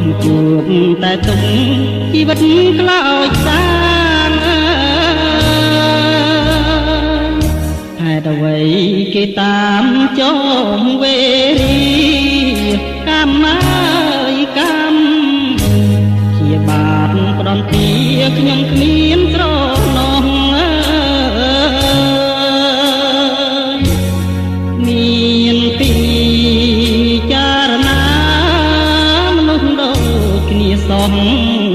មជួបតែទុកជីវិតខ្លោចសាងហេតុអ្វីគេតាមចងវេរីកម្មអើយកម្មជាបាបផ្ដន់ទាខ្ញុំគ្មានស្រណោះមានពីចារណាមនុស្សដូចគ្នាសោះ